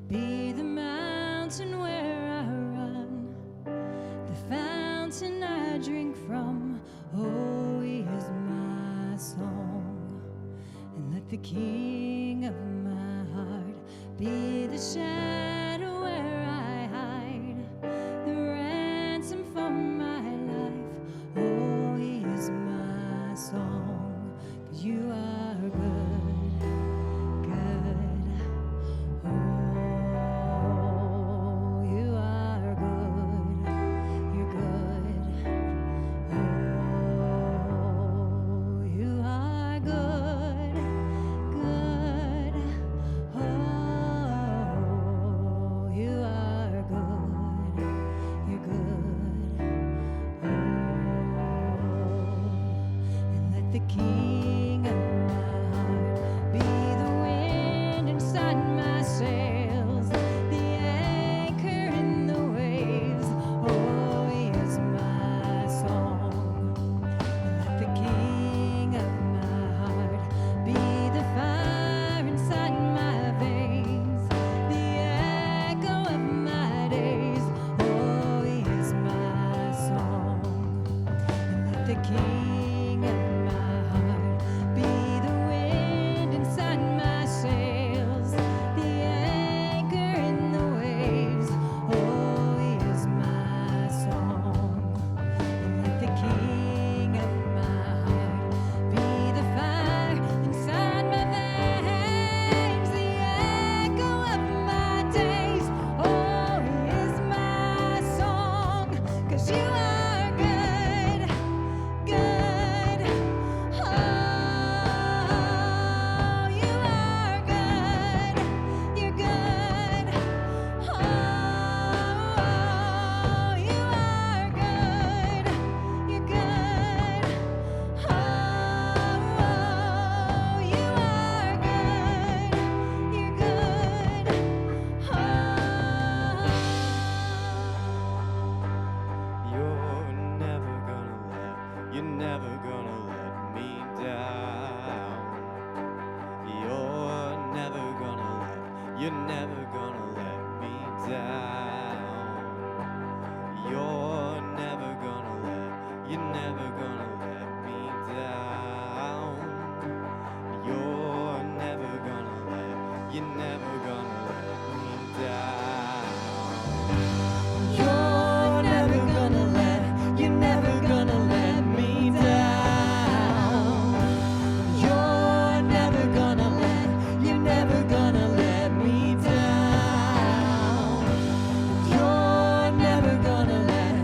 Be the mountain where I run, the fountain I drink from. Oh, he is my song. And let the King of my heart be the shadow where I hide, the ransom for my life. Oh, he is my song. 'Cause you are good, good. Oh, you are good. You're good. Oh, you are good, good. Oh, you are good. You're good. Oh, and let the King of my heart be the wind inside my sails, the anchor in the waves. Oh, he is my song. And let the King of my heart be the fire inside my veins, the echo of my days. Oh, he is my song. And let the King of my heart be the wind inside my sails, the anchor in the waves. Oh, he is my song. And let the King of my heart be the fire inside my veins, the echo of my days. Oh, he is my song. 'Cause you are good, good. Oh, you are good. You're good. Oh, you are good. You're good. Oh, you are good. You're good. You're never gonna let me down. You're never gonna let me down. You're never gonna let me down. You're never gonna let me down. You're never gonna let me down. You're never gonna let me down. You're never gonna let me down. You're never gonna let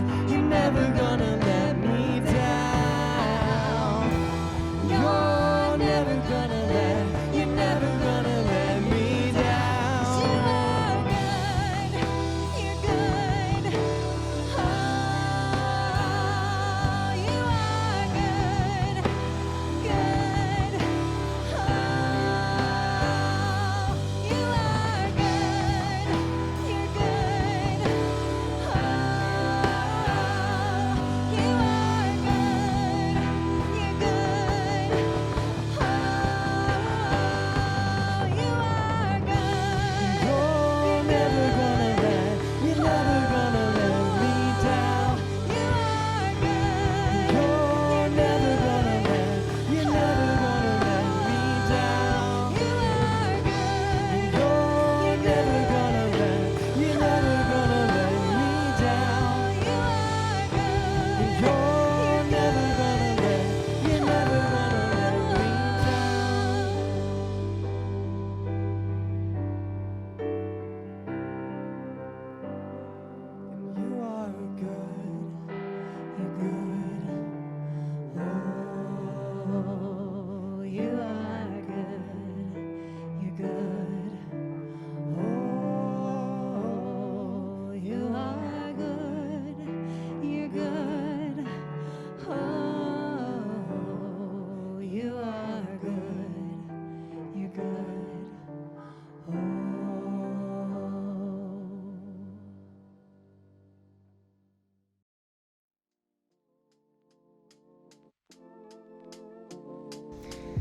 me down. You're never gonna let me down.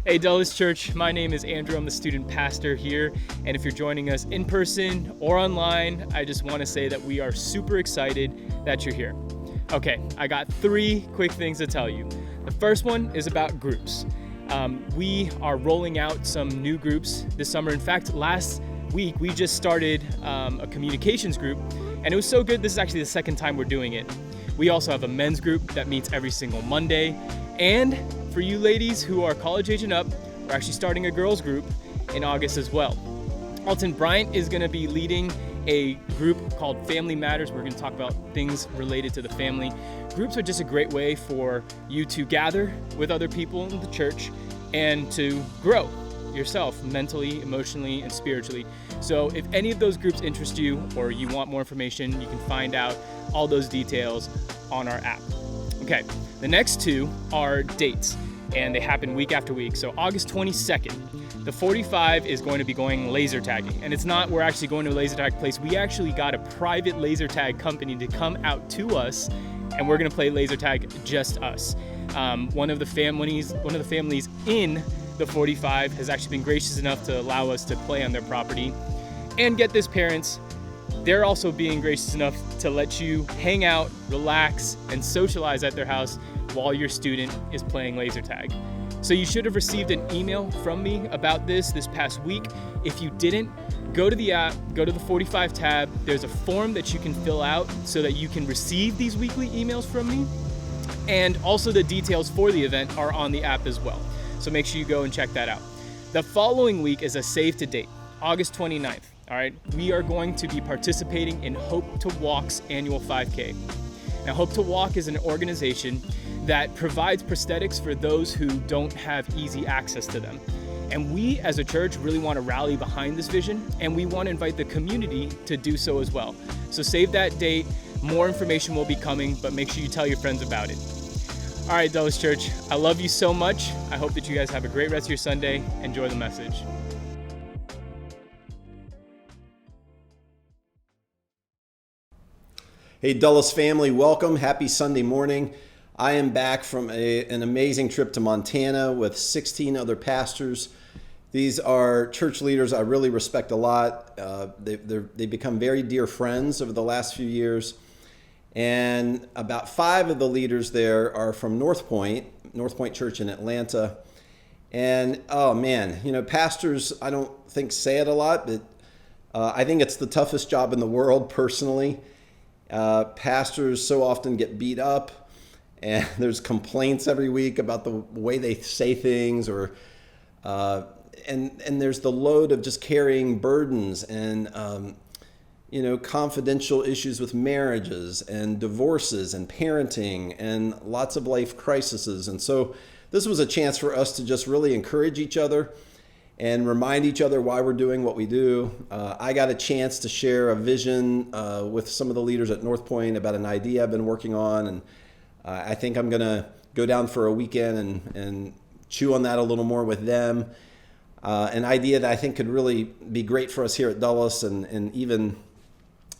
Hey Dulles Church, my name is Andrew. I'm the student pastor here. And if you're joining us in person or online, I just want to say that we are super excited that you're here. Okay, I got 3 quick things to tell you. The first one is about groups. We are rolling out some new groups this summer. In fact, last week we just started a communications group, and it was so good. This is actually the second time we're doing it. We also have a men's group that meets every single Monday. And for you ladies who are college age and up, we're actually starting a girls group in August as well. Alton Bryant is going to be leading a group called Family Matters. We're going to talk about things related to the family. Groups are just a great way for you to gather with other people in the church and to grow yourself mentally, emotionally, and spiritually. So if any of those groups interest you or you want more information, you can find out all those details on our app. Okay, the next 2 are dates, and they happen week after week. So August 22nd, the 45 is going to be going laser tagging. And it's not we're actually going to a laser tag place. We actually got a private laser tag company to come out to us, and we're going to play laser tag just us. One of the families in the 45 has actually been gracious enough to allow us to play on their property. And get this, parents, they're also being gracious enough to let you hang out, relax, and socialize at their house while your student is playing laser tag. So you should have received an email from me about this past week. If you didn't, go to the app, go to the 45 tab. There's a form that you can fill out so that you can receive these weekly emails from me. And also the details for the event are on the app as well. So make sure you go and check that out. The following week is a save to date, August 29th. All right, we are going to be participating in Hope to Walk's annual 5K. Now, Hope to Walk is an organization that provides prosthetics for those who don't have easy access to them. And we as a church really want to rally behind this vision, and we want to invite the community to do so as well. So save that date. More information will be coming, but make sure you tell your friends about it. All right, Dulles Church, I love you so much. I hope that you guys have a great rest of your Sunday. Enjoy the message. Hey Dulles family, welcome. Happy Sunday morning. I am back from an amazing trip to Montana with 16 other pastors. These are church leaders I really respect a lot. They've become very dear friends over the last few years. And about 5 of the leaders there are from North Point Church in Atlanta. And oh man, pastors, I don't think say it a lot, but I think it's the toughest job in the world personally. Pastors so often get beat up, and there's complaints every week about the way they say things, or and there's the load of just carrying burdens and confidential issues with marriages and divorces and parenting and lots of life crises. And so this was a chance for us to just really encourage each other and remind each other why we're doing what we do. I got a chance to share a vision with some of the leaders at North Point about an idea I've been working on, and I think I'm going to go down for a weekend and chew on that a little more with them. An idea that I think could really be great for us here at Dulles and even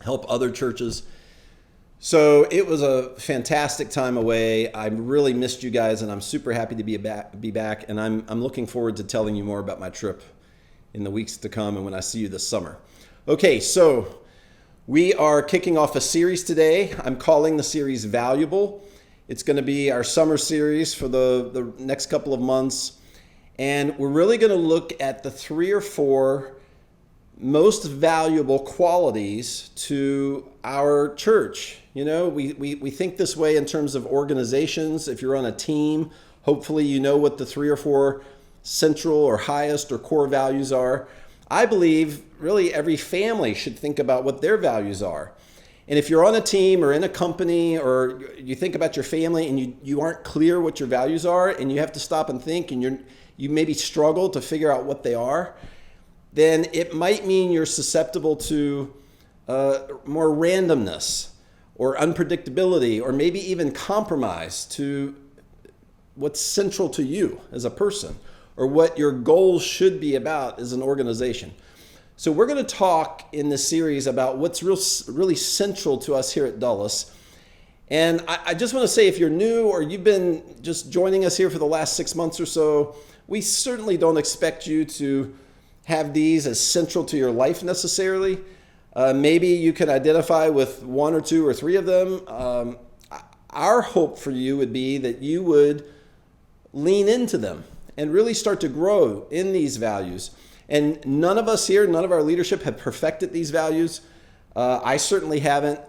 help other churches. So it was a fantastic time away. I really missed you guys, and I'm super happy to be back. And I'm looking forward to telling you more about my trip in the weeks to come and when I see you this summer. Okay, so we are kicking off a series today. I'm calling the series Valuable. It's going to be our summer series for the next couple of months. And we're really going to look at the 3 or 4 most valuable qualities to our church. We think this way in terms of organizations. If you're on a team, hopefully you know what the 3 or 4 central or highest or core values are. I believe really every family should think about what their values are. And if you're on a team or in a company, or you think about your family and you aren't clear what your values are, and you have to stop and think, and you maybe struggle to figure out what they are, then it might mean you're susceptible to more randomness or unpredictability, or maybe even compromise to what's central to you as a person, or what your goals should be about as an organization. So we're going to talk in this series about what's really central to us here at Dulles. And I just want to say, if you're new or you've been just joining us here for the last 6 months or so, We certainly don't expect you to have these as central to your life necessarily. Maybe you can identify with one or two or three of them. Our hope for you would be that you would lean into them and really start to grow in these values. And none of us here, none of our leadership have perfected these values. I certainly haven't.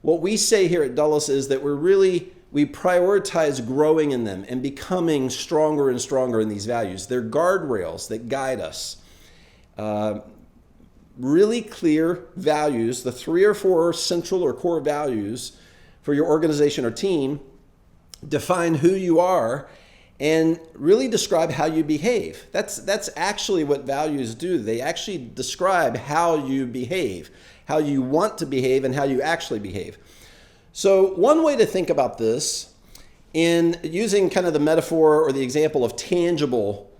What we say here at Dulles is that we prioritize growing in them and becoming stronger and stronger in these values. They're guardrails that guide us. Really clear values, the 3 or 4 central or core values for your organization or team, define who you are and really describe how you behave. That's actually what values do. They actually describe how you behave, how you want to behave, and how you actually behave. So one way to think about this, in using kind of the metaphor or the example of tangible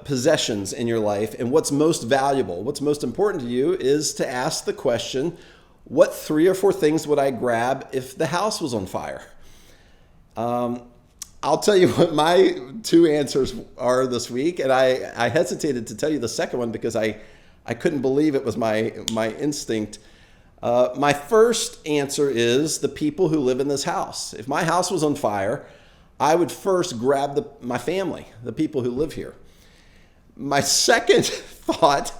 possessions in your life and what's most valuable, what's most important to you, is to ask the question, what 3 or 4 things would I grab if the house was on fire? I'll tell you what my 2 answers are this week, and I hesitated to tell you the second one because I couldn't believe it was my instinct. My first answer is the people who live in this house. If my house was on fire, I would first grab my family, the people who live here. My second thought,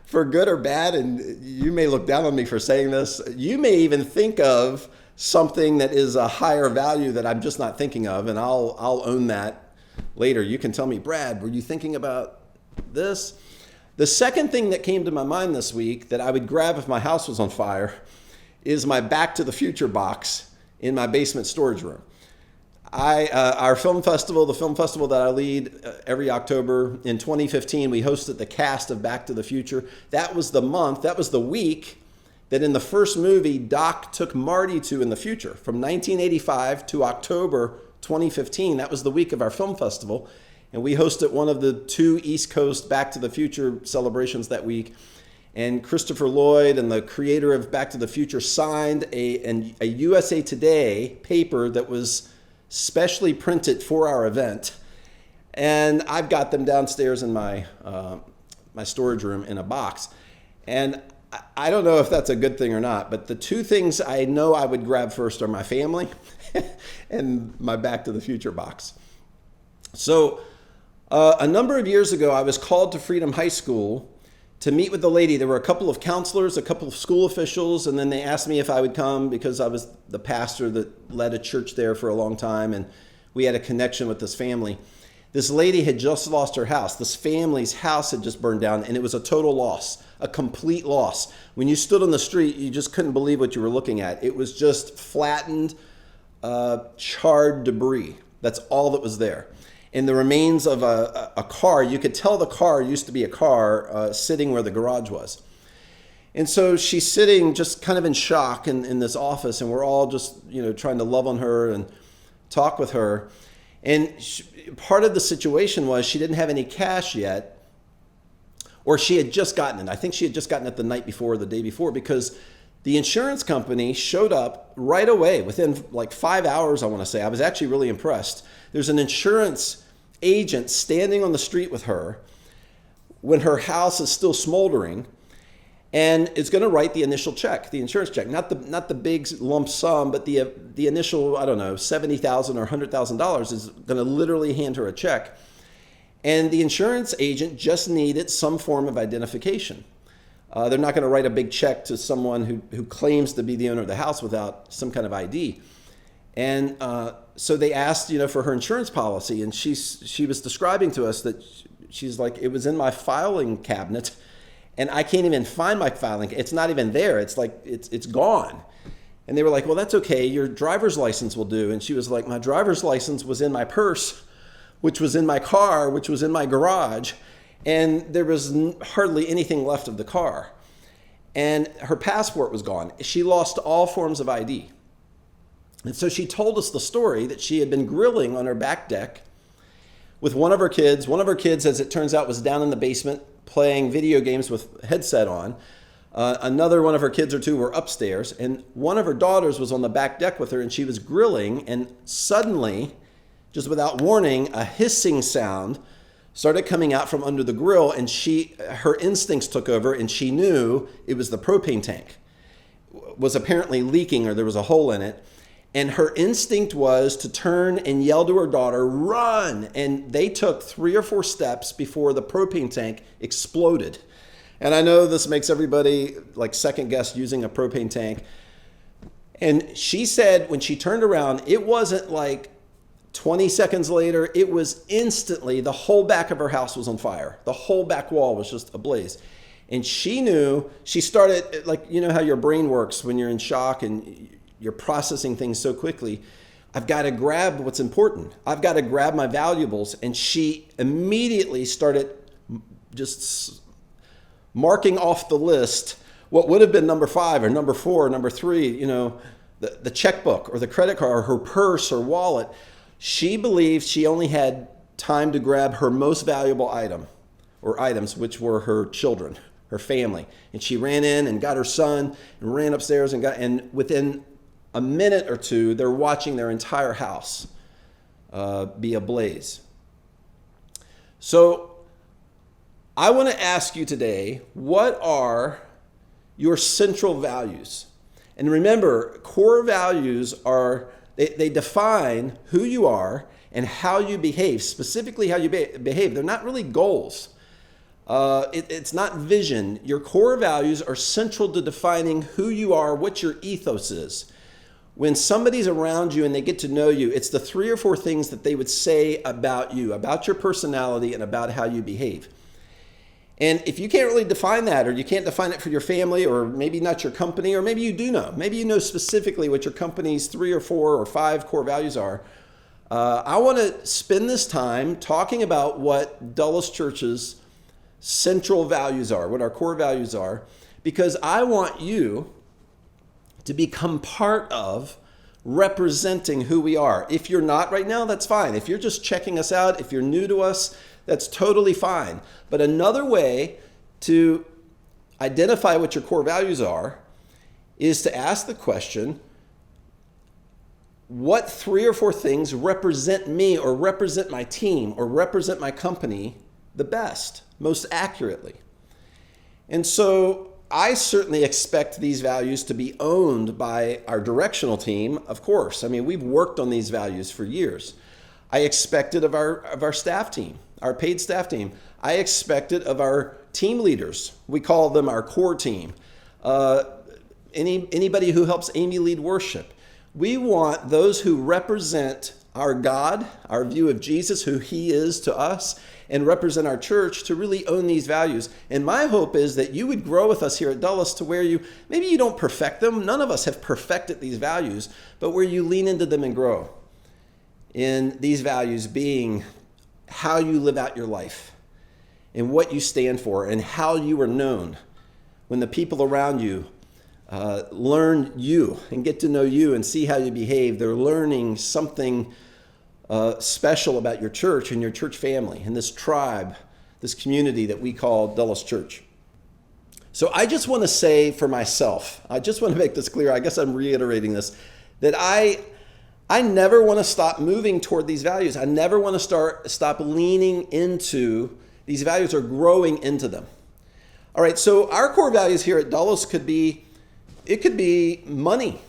for good or bad, and you may look down on me for saying this, you may even think of something that is a higher value that I'm just not thinking of, and I'll own that later. You can tell me, Brad, were you thinking about this? The second thing that came to my mind this week that I would grab if my house was on fire is my Back to the Future box in my basement storage room. Our film festival, the film festival that I lead every October, in 2015, we hosted the cast of Back to the Future. That was the week that in the first movie, Doc took Marty to in the future. From 1985 to October 2015, that was the week of our film festival. And we hosted one of the 2 East Coast Back to the Future celebrations that week. And Christopher Lloyd and the creator of Back to the Future signed a USA Today paper that was specially printed for our event. And I've got them downstairs in my storage room in a box. And I don't know if that's a good thing or not, but the 2 things I know I would grab first are my family and my Back to the Future box. So a number of years ago, I was called to Freedom High School to meet with the lady. There were a couple of counselors, a couple of school officials, and then they asked me if I would come because I was the pastor that led a church there for a long time, and we had a connection with this family. This lady had just lost her house. This family's house had just burned down, and it was a total loss, a complete loss. When you stood on the street, you just couldn't believe what you were looking at. It was just flattened, charred debris. That's all that was there. And the remains of a car, you could tell the car used to be a car sitting where the garage was. And so she's sitting just kind of in shock in this office, and we're all just trying to love on her and talk with her. And part of the situation was she didn't have any cash yet, or she had just gotten it. I think she had just gotten it the night before or the day before, because the insurance company showed up right away within like 5 hours, I want to say. I was actually really impressed. There's an insurance agent standing on the street with her when her house is still smoldering, and is going to write the initial check, the insurance check, not the big lump sum, but the initial, I don't know, $70,000 or $100,000 is going to literally hand her a check. And the insurance agent just needed some form of identification. They're not going to write a big check to someone who claims to be the owner of the house without some kind of ID. And so they asked, for her insurance policy, and she was describing to us that she's like, it was in my filing cabinet, and I can't even find my filing. It's not even there. It's like it's gone. And they were like, well, that's okay. Your driver's license will do. And she was like, my driver's license was in my purse, which was in my car, which was in my garage, and there was hardly anything left of the car. And her passport was gone. She lost all forms of ID. And so she told us the story that she had been grilling on her back deck with one of her kids. One of her kids, as it turns out, was down in the basement playing video games with headset on. Another one of her kids or 2 were upstairs, and one of her daughters was on the back deck with her, and she was grilling, and suddenly, just without warning, a hissing sound started coming out from under the grill, and her instincts took over, and she knew it was the propane tank was apparently leaking, or there was a hole in it. And her instinct was to turn and yell to her daughter, "Run!" And they took 3 or 4 steps before the propane tank exploded. And I know this makes everybody like second guess using a propane tank. And she said when she turned around, it wasn't like 20 seconds later, it was instantly, the whole back of her house was on fire. The whole back wall was just ablaze. And she knew, she started, like, you know how your brain works when you're in shock and you're processing things so quickly. I've got to grab what's important. I've got to grab my valuables. And she immediately started just marking off the list what would have been number 5 or number 4 or number 3, you know, the checkbook or the credit card or her purse or wallet. She believed she only had time to grab her most valuable item or items, which were her children, her family. And she ran in and got her son and ran upstairs and within a minute or two, they're watching their entire house be ablaze. So I want to ask you today, what are your central values? And remember, core values they define who you are and how you behave, specifically how you behave. They're not really goals. It's not vision. Your core values are central to defining who you are, what your ethos is. When somebody's around you and they get to know you, it's the 3 or 4 things that they would say about you, about your personality and about how you behave. And if you can't really define that, or you can't define it for your family, or maybe not your company, or maybe you do know, maybe you know specifically what your company's 3 or 4 or 5 core values are, I want to spend this time talking about what Dulles Church's central values are, what our core values are, because I want you to become part of representing who we are. If you're not right now, that's fine. If you're just checking us out, if you're new to us, that's totally fine. But another way to identify what your core values are is to ask the question, what 3 or 4 things represent me or represent my team or represent my company the best, most accurately? And so I certainly expect these values to be owned by our directional team, of course. I mean, we've worked on these values for years. I expect it of our staff team, our paid staff team. I expect it of our team leaders. We call them our core team. Anybody who helps Amy lead worship. We want those who represent our God, our view of Jesus, who he is to us, and represent our church to really own these values. And my hope is that you would grow with us here at Dulles to where maybe you don't perfect them. None of us have perfected these values, but where you lean into them and grow in these values being how you live out your life and what you stand for and how you are known. When the people around you learn you and get to know you and see how you behave, they're learning something special about your church and your church family and this tribe, this community that we call Dulles Church. So I just want to say for myself, I just want to make this clear, I guess I'm reiterating this, that I never want to stop moving toward these values. I never want to stop leaning into these values or growing into them. All right, so our core values here at Dulles could be money.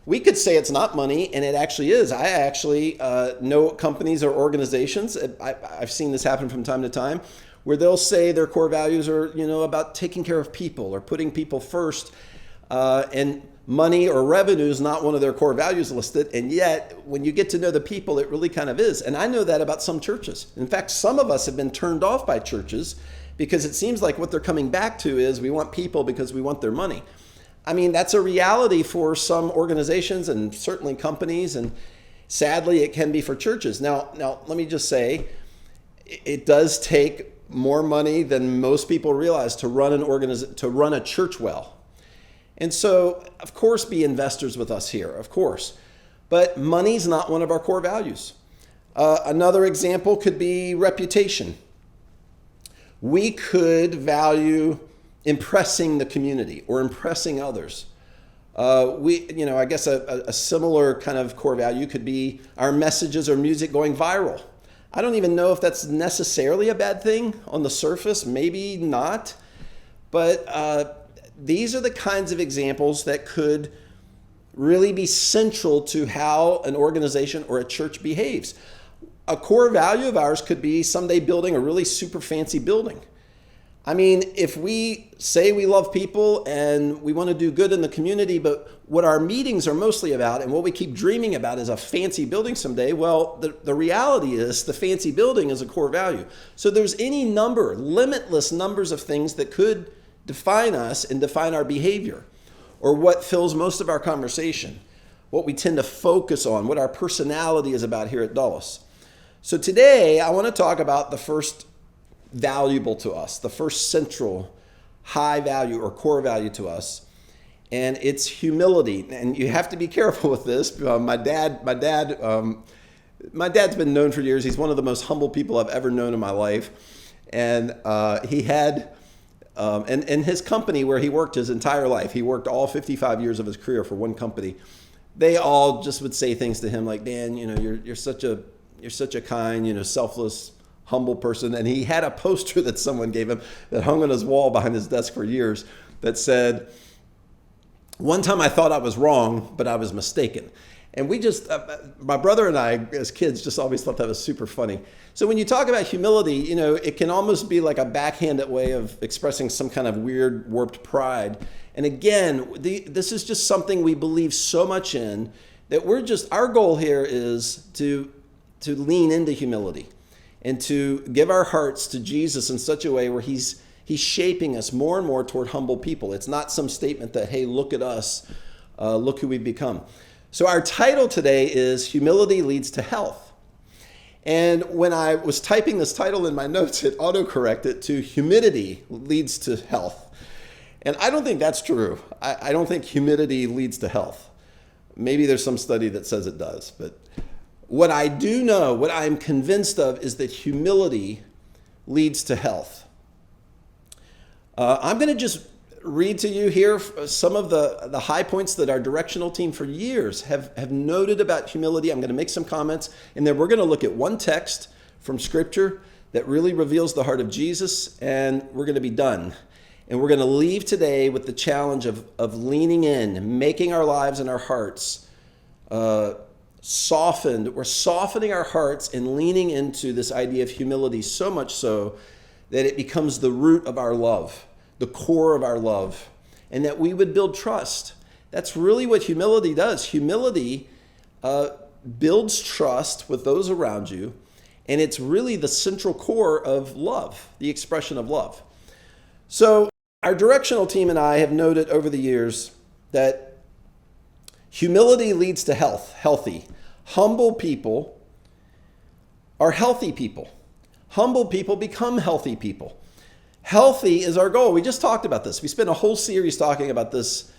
We could say it's not money, and it actually is. I actually know companies or organizations, I've seen this happen from time to time, where they'll say their core values are, about taking care of people or putting people first, and money or revenue is not one of their core values listed, and yet when you get to know the people, it really kind of is. And I know that about some churches. In fact, some of us have been turned off by churches because it seems like what they're coming back to is we want people because we want their money. I mean, that's a reality for some organizations and certainly companies, and sadly it can be for churches. Now let me just say, it does take more money than most people realize to run a church well. And so, of course, be investors with us here, of course. But money's not one of our core values. Another example could be reputation. We could value impressing the community or impressing others. I guess a similar kind of core value could be our messages or music going viral. I don't even know if that's necessarily a bad thing on the surface, maybe not. But these are the kinds of examples that could really be central to how an organization or a church behaves. A core value of ours could be someday building a really super fancy building. I mean, if we say we love people and we want to do good in the community, but what our meetings are mostly about and what we keep dreaming about is a fancy building someday, well, the reality is the fancy building is a core value. So there's any number, limitless numbers of things that could define us and define our behavior, or what fills most of our conversation, what we tend to focus on, what our personality is about here at Dulles. So today I want to talk about the first valuable to us, the first central high value or core value to us, and it's humility. And you have to be careful with this. My dad's been known for years. He's one of the most humble people I've ever known in my life, and he had in his company where he worked his entire life, he worked all 55 years of his career for one company. They all just would say things to him like, "Dan, you're such a kind, selfless, humble person." And he had a poster that someone gave him that hung on his wall behind his desk for years that said, "One time I thought I was wrong, but I was mistaken." And we just, my brother and I, as kids, just always thought that was super funny. So when you talk about humility, it can almost be like a backhanded way of expressing some kind of weird, warped pride. And again, this is just something we believe so much in that our goal here is to lean into humility and to give our hearts to Jesus in such a way where he's shaping us more and more toward humble people. It's not some statement that, hey, look at us, look who we've become. So our title today is Humility Leads to Health. And when I was typing this title in my notes, it autocorrected to Humidity Leads to Health. And I don't think that's true. I don't think humidity leads to health. Maybe there's some study that says it does. But what I do know, what I'm convinced of, is that humility leads to health. I'm going to just read to you here some of the high points that our directional team for years have noted about humility. I'm going to make some comments, and then we're going to look at one text from Scripture that really reveals the heart of Jesus, and we're going to be done. And we're going to leave today with the challenge of leaning in, making our lives and our hearts softened. We're softening our hearts and leaning into this idea of humility so much so that it becomes the root of our love, the core of our love, and that we would build trust. That's really what humility does. Humility builds trust with those around you, and it's really the central core of love, the expression of love. So our directional team and I have noted over the years that humility leads to healthy. Humble people are healthy people. Humble people become healthy people. Healthy is our goal. We just talked about this. We spent a whole series talking about this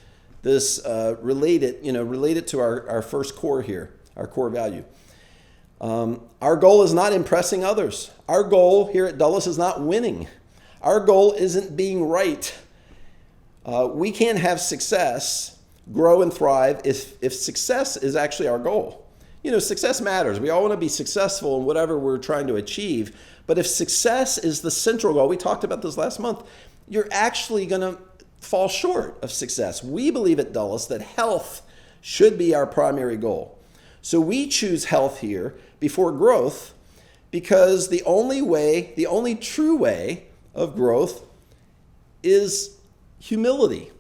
related to our first core here, our core value. Our goal is not impressing others. Our goal here at Dulles is not winning. Our goal isn't being right. We can't have success, grow and thrive if success is actually our goal. Success matters. We all want to be successful in whatever we're trying to achieve. But if success is the central goal, we talked about this last month, you're actually going to fall short of success. We believe at Dulles that health should be our primary goal. So we choose health here before growth because the only true way of growth is humility.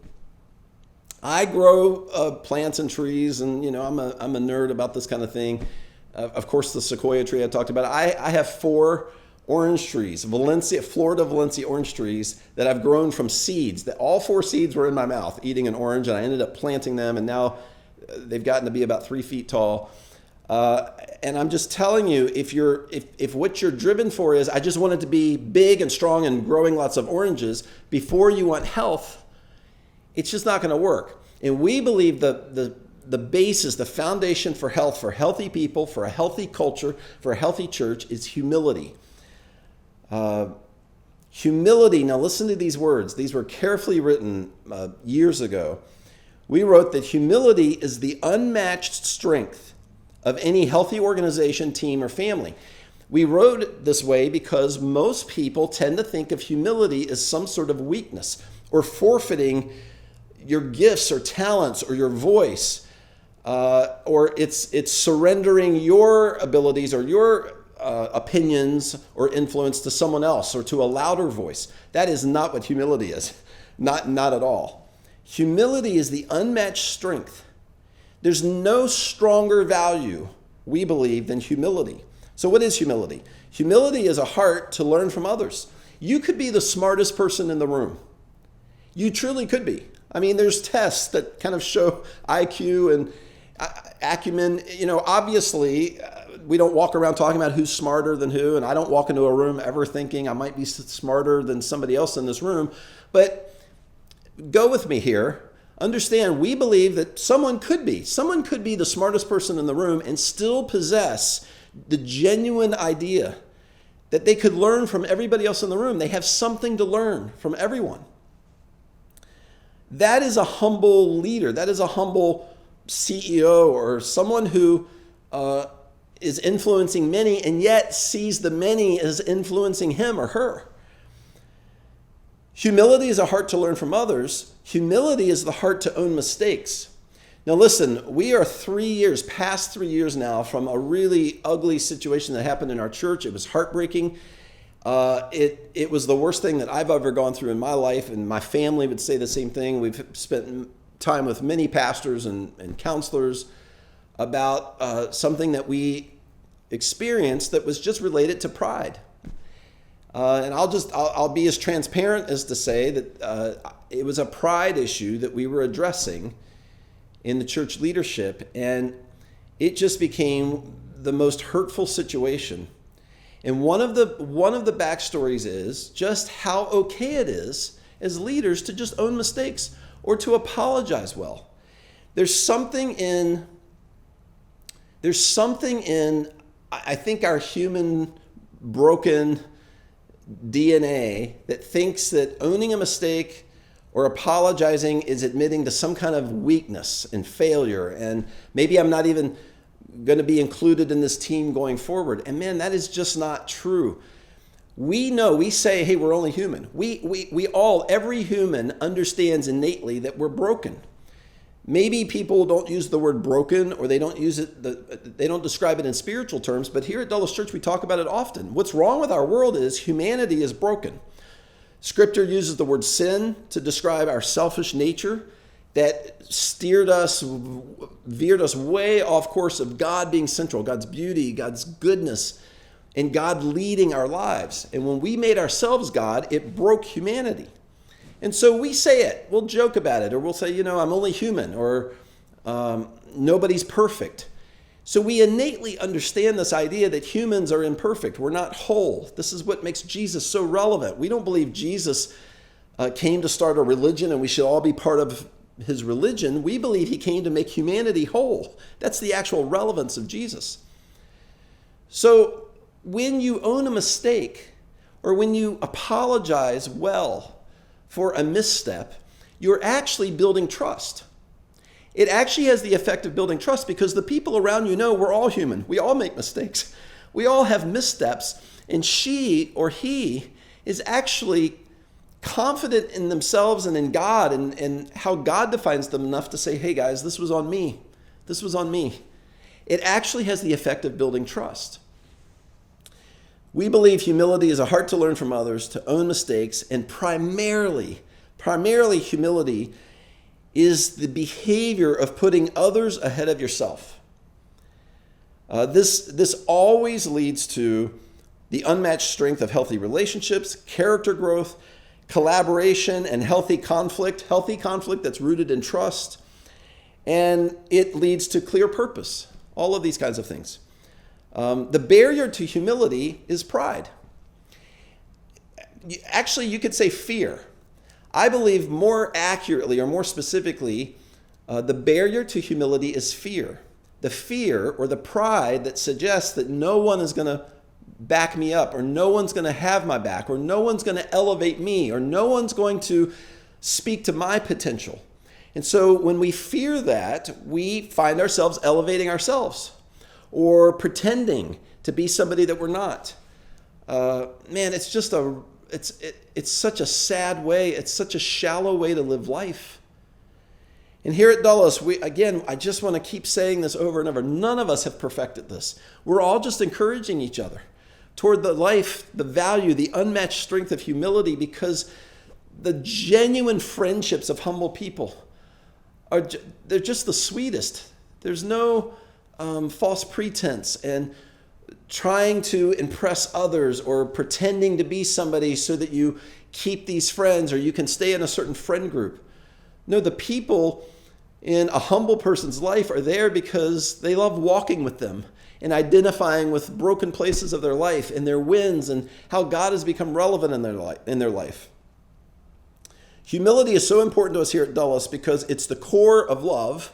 I grow plants and trees, and I'm a nerd about this kind of thing. Of course, the sequoia tree I talked about. I have 4 orange trees, Florida Valencia orange trees that I've grown from seeds. That all 4 seeds were in my mouth eating an orange, and I ended up planting them, and now they've gotten to be about 3 feet tall. And I'm just telling you, if what you're driven for is I just want it to be big and strong and growing lots of oranges before you want health, it's just not going to work. And we believe the basis, the foundation for health, for healthy people, for a healthy culture, for a healthy church is humility. Humility, now listen to these words. These were carefully written years ago. We wrote that humility is the unmatched strength of any healthy organization, team, or family. We wrote it this way because most people tend to think of humility as some sort of weakness or forfeiting your gifts or talents or your voice, or it's surrendering your abilities or your opinions or influence to someone else or to a louder voice. That is not what humility is. Not at all. Humility is the unmatched strength. There's no stronger value, we believe, than humility. So what is humility? Humility is a heart to learn from others. You could be the smartest person in the room. You truly could be. I mean, there's tests that kind of show IQ and acumen. Obviously, we don't walk around talking about who's smarter than who, and I don't walk into a room ever thinking I might be smarter than somebody else in this room. But go with me here. Understand, we believe that someone could be the smartest person in the room and still possess the genuine idea that they could learn from everybody else in the room. They have something to learn from everyone. That is a humble leader. That is a humble CEO or someone who is influencing many and yet sees the many as influencing him or her. Humility is a heart to learn from others. Humility is the heart to own mistakes. Now listen, we are past 3 years now from a really ugly situation that happened in our church. It was heartbreaking. It was the worst thing that I've ever gone through in my life, and my family would say the same thing. We've spent time with many pastors and counselors about something that we experienced that was just related to pride. And I'll be as transparent as to say that it was a pride issue that we were addressing in the church leadership, and it just became the most hurtful situation. And one of the backstories is just how okay it is as leaders to just own mistakes or to apologize well. There's something in I think our human broken DNA that thinks that owning a mistake or apologizing is admitting to some kind of weakness and failure, and maybe I'm not even going to be included in this team going forward. And man, that is just not true. We say, hey, we're only human. Every human understands innately that we're broken. Maybe people don't use the word broken, or they don't describe it in spiritual terms, but here at Dulles Church, we talk about it often. What's wrong with our world is humanity is broken. Scripture uses the word sin to describe our selfish nature that veered us way off course of God being central, God's beauty, God's goodness, and God leading our lives. And when we made ourselves God, it broke humanity. And so we say it, we'll joke about it, or we'll say, I'm only human, or nobody's perfect. So we innately understand this idea that humans are imperfect. We're not whole. This is what makes Jesus so relevant. We don't believe Jesus came to start a religion and we should all be part of his religion. We believe he came to make humanity whole. That's the actual relevance of Jesus. So when you own a mistake, or when you apologize well for a misstep, you're actually building trust. It actually has the effect of building trust because the people around you know we're all human. We all make mistakes. We all have missteps. And she or he is actually confident in themselves and in God and how God defines them enough to say, hey guys, this was on me. This was on me. It actually has the effect of building trust. We believe humility is a heart to learn from others, to own mistakes, and primarily humility is the behavior of putting others ahead of yourself. This always leads to the unmatched strength of healthy relationships, character growth, collaboration, and healthy conflict that's rooted in trust, and it leads to clear purpose, all of these kinds of things. The barrier to humility is pride. Actually, you could say fear. I believe more accurately or more specifically, the barrier to humility is fear. The fear or the pride that suggests that no one is going to back me up, or no one's going to have my back, or no one's going to elevate me, or no one's going to speak to my potential. And so when we fear that, we find ourselves elevating ourselves, or pretending to be somebody that we're not. Man, it's just it's such a sad way. It's such a shallow way to live life. And here at Dulles, I just want to keep saying this over and over. None of us have perfected this. We're all just encouraging each other toward the life, the value, the unmatched strength of humility, because the genuine friendships of humble people they're just the sweetest. There's no false pretense and trying to impress others or pretending to be somebody so that you keep these friends or you can stay in a certain friend group. No, the people in a humble person's life are there because they love walking with them and identifying with broken places of their life and their wins and how God has become relevant in their life. Humility is so important to us here at Dulles because it's the core of love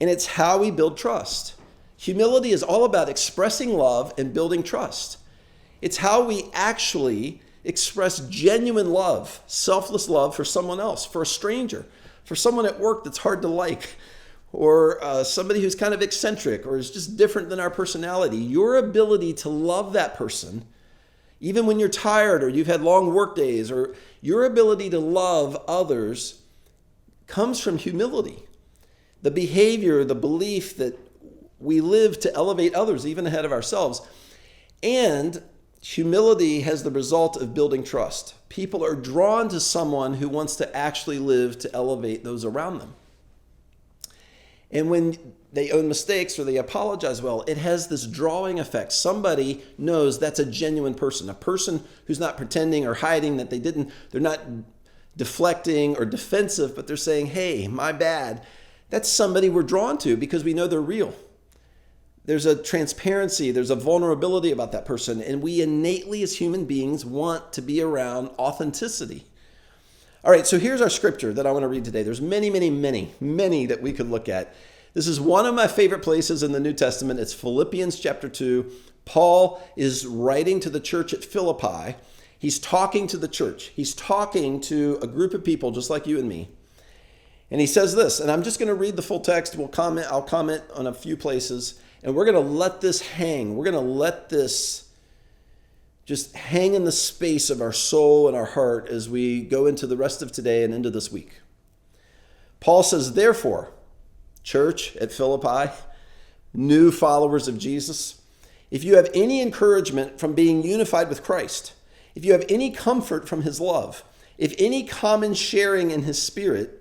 and it's how we build trust. Humility is all about expressing love and building trust. It's how we actually express genuine love, selfless love for someone else, for a stranger, for someone at work that's hard to like, or somebody who's kind of eccentric or is just different than our personality. Your ability to love that person, even when you're tired or you've had long work days, or your ability to love others comes from humility. The behavior, the belief that we live to elevate others even ahead of ourselves. And humility has the result of building trust. People are drawn to someone who wants to actually live to elevate those around them. And when they own mistakes or they apologize well, it has this drawing effect. Somebody knows that's a genuine person, a person who's not pretending or hiding that they're not deflecting or defensive, but they're saying, hey, my bad. That's somebody we're drawn to because we know they're real. There's a transparency, there's a vulnerability about that person, and we innately as human beings want to be around authenticity. All right, so here's our scripture that I want to read today. There's many that we could look at. This is one of my favorite places in the New Testament. It's Philippians Chapter 2. Paul is writing to the church at Philippi. He's talking to the church. He's talking to a group of people just like you and me. And he says this, and I'm just going to read the full text. I'll comment on a few places. And we're going to let this hang. We're going to let this just hang in the space of our soul and our heart as we go into the rest of today and into this week. Paul says, therefore, church at Philippi, new followers of Jesus, if you have any encouragement from being unified with Christ, if you have any comfort from his love, if any common sharing in his spirit,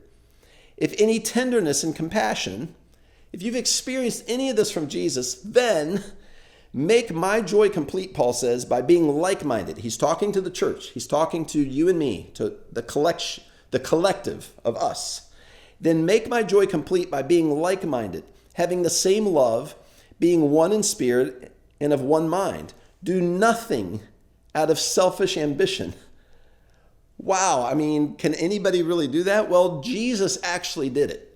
if any tenderness and compassion, if you've experienced any of this from Jesus, then make my joy complete, Paul says, by being like-minded. He's talking to the church. He's talking to you and me, to the collective of us. Then make my joy complete by being like-minded, having the same love, being one in spirit and of one mind. Do nothing out of selfish ambition. Wow, I mean, can anybody really do that? Well, Jesus actually did it.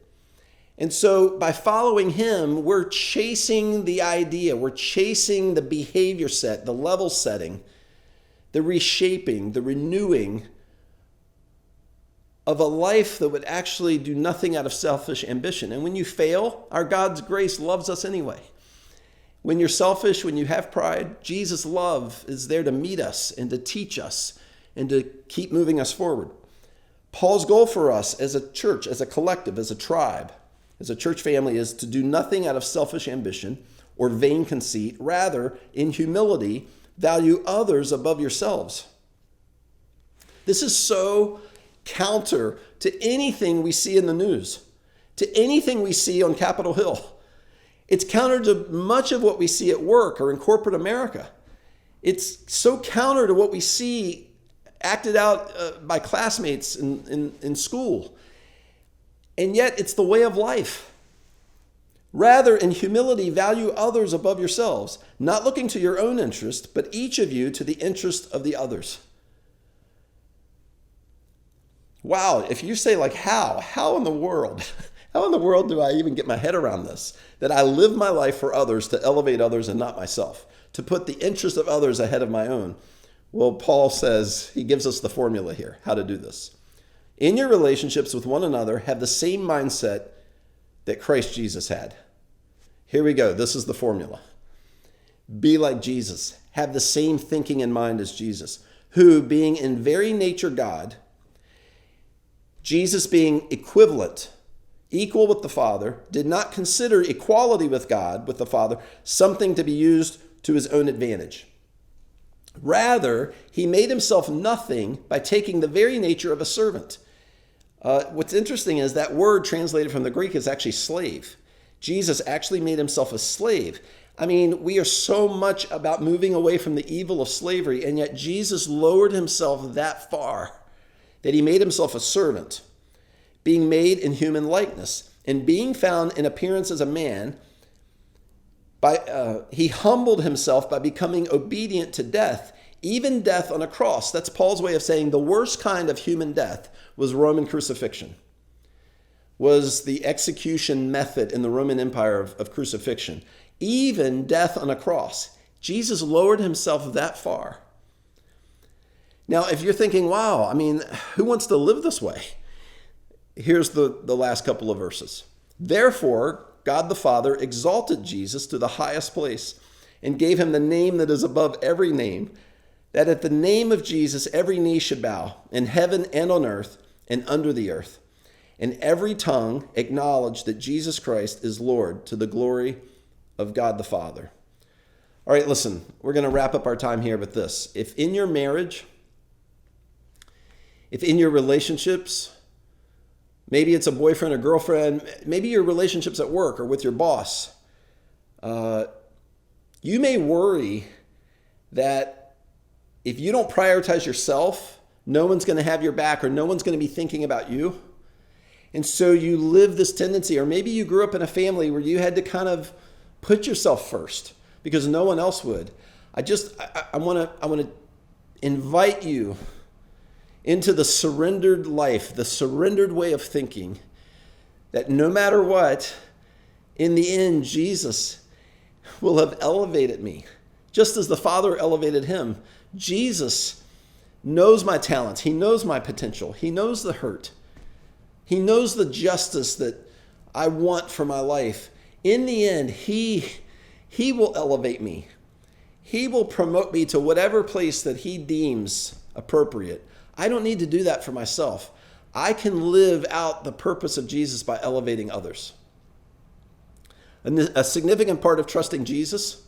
And so by following him, we're chasing the idea, we're chasing the behavior set, the level setting, the reshaping, the renewing of a life that would actually do nothing out of selfish ambition. And when you fail, our God's grace loves us anyway. When you're selfish, when you have pride, Jesus' love is there to meet us and to teach us and to keep moving us forward. Paul's goal for us as a church, as a collective, as a tribe, as a church family is to do nothing out of selfish ambition or vain conceit. Rather, in humility, value others above yourselves. This is so counter to anything we see in the news, to anything we see on Capitol Hill. It's counter to much of what we see at work or in corporate America. It's so counter to what we see acted out by classmates in school. And yet it's the way of life. Rather, in humility, value others above yourselves, not looking to your own interest, but each of you to the interest of the others. Wow, if you say how in the world do I even get my head around this? That I live my life for others to elevate others and not myself, to put the interest of others ahead of my own. Well, Paul says, he gives us the formula here, how to do this. In your relationships with one another, have the same mindset that Christ Jesus had. Here we go. This is the formula. Be like Jesus. Have the same thinking in mind as Jesus, who, being in very nature God, Jesus being equal with the Father, did not consider equality with God, with the Father, something to be used to his own advantage. Rather, he made himself nothing by taking the very nature of a servant. What's interesting is that word translated from the Greek is actually slave. Jesus actually made himself a slave. I mean, we are so much about moving away from the evil of slavery, and yet Jesus lowered himself that far that he made himself a servant, being made in human likeness, and being found in appearance as a man. He humbled himself by becoming obedient to death, even death on a cross. That's Paul's way of saying the worst kind of human death was Roman crucifixion, was the execution method in the Roman Empire of crucifixion. Even death on a cross. Jesus lowered himself that far. Now, if you're thinking, wow, I mean, who wants to live this way? Here's the last couple of verses. Therefore, God the Father exalted Jesus to the highest place and gave him the name that is above every name, that at the name of Jesus every knee should bow, in heaven and on earth and under the earth, and every tongue acknowledge that Jesus Christ is Lord, to the glory of God the Father. All right, listen, we're going to wrap up our time here with this. If in your marriage, if in your relationships, maybe it's a boyfriend or girlfriend, maybe your relationships at work or with your boss, you may worry that if you don't prioritize yourself, no one's going to have your back or no one's going to be thinking about you. And so you live this tendency, or maybe you grew up in a family where you had to kind of put yourself first because no one else would. I want to invite you into the surrendered life, the surrendered way of thinking, that no matter what, in the end, Jesus will have elevated me, just as the Father elevated him. Jesus knows my talents. He knows my potential. He knows the hurt. He knows the justice that I want for my life. In the end, he will elevate me. He will promote me to whatever place that he deems appropriate. I don't need to do that for myself. I can live out the purpose of Jesus by elevating others. And a significant part of trusting Jesus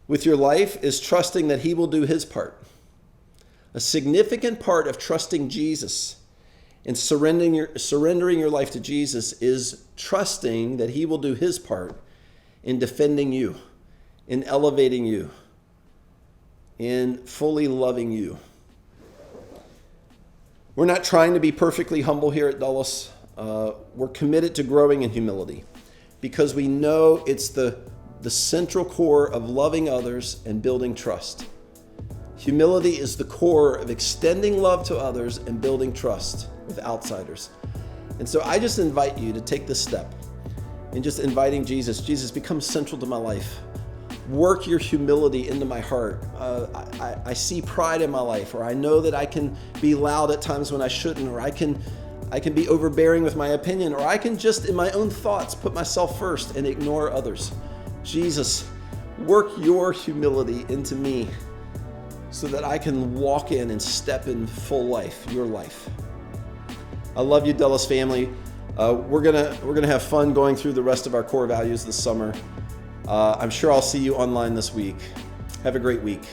with your life is trusting that he will do his part. A significant part of trusting Jesus and surrendering your life to Jesus is trusting that he will do his part in defending you, in elevating you, in fully loving you. We're not trying to be perfectly humble here at Dulles. We're committed to growing in humility because we know it's the central core of loving others and building trust. Humility is the core of extending love to others and building trust with outsiders. And so I just invite you to take this step in just inviting Jesus, become central to my life. Work your humility into my heart. I see pride in my life, or I know that I can be loud at times when I shouldn't, or I can be overbearing with my opinion, or I can just in my own thoughts put myself first and ignore others. Jesus, work your humility into me so that I can walk in and step in full life, your life. I love you, Dulles family. We're gonna have fun going through the rest of our core values this summer. I'm sure I'll see you online this week. Have a great week.